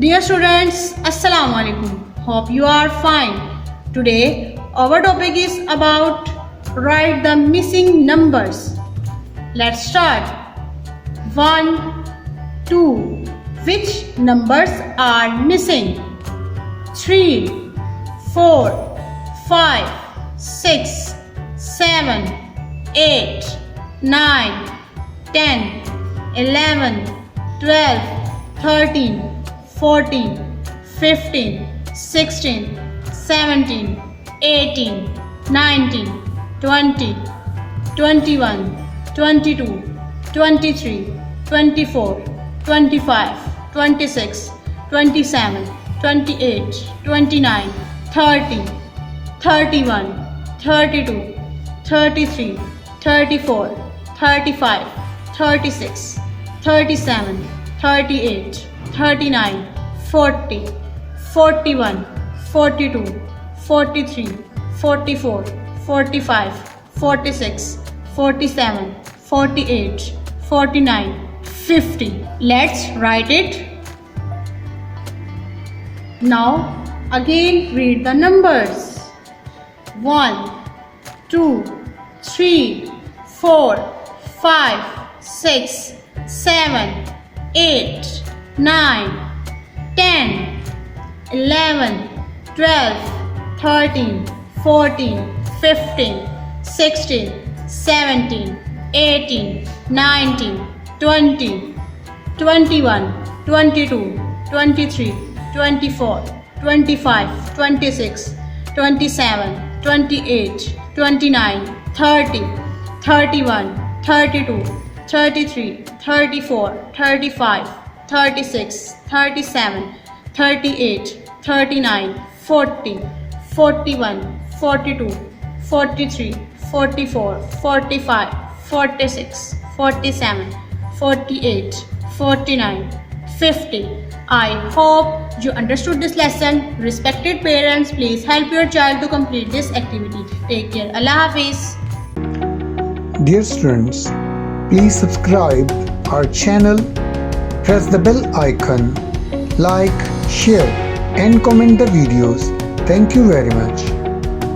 Dear students, Assalamu alaikum. Hope you are fine. Today our topic is about write the missing numbers. Let's start. 1, 2. Which numbers are missing? 3, 4, 5, 6, 7, 8, 9, 10, 11, 12, 13, 14, 15, 16, 17, 18, 19, 20, 21, 22, 23, 24, 25, 26, 27, 28, 29, 30, 31, 32, 33, 34, 35, 36, 37, 38, 39, 40, 41, 42, 43, 44, 45, 46, 47, 48, 49, 50. Let's write it. Now again read the numbers. 1, 2, 3, 4, 5, 6, 7, 8, 9, 10, 11, 12, 13, 14, 15, 16, 17, 18, 19, 20, 21, 22, 23, 24, 25, 26, 27, 28, 29, 30, 31, 32, 33, 34, 35, 36, 37, 38, 39, 40, 41, 42, 43, 44, 45, 46, 47, 48, 49, 50. I hope you understood this lesson. Respected parents, please help your child to complete this activity. Take care. Allah Hafiz. Dear students, please subscribe our channel, press the bell icon, like, share and comment the videos. Thank you very much.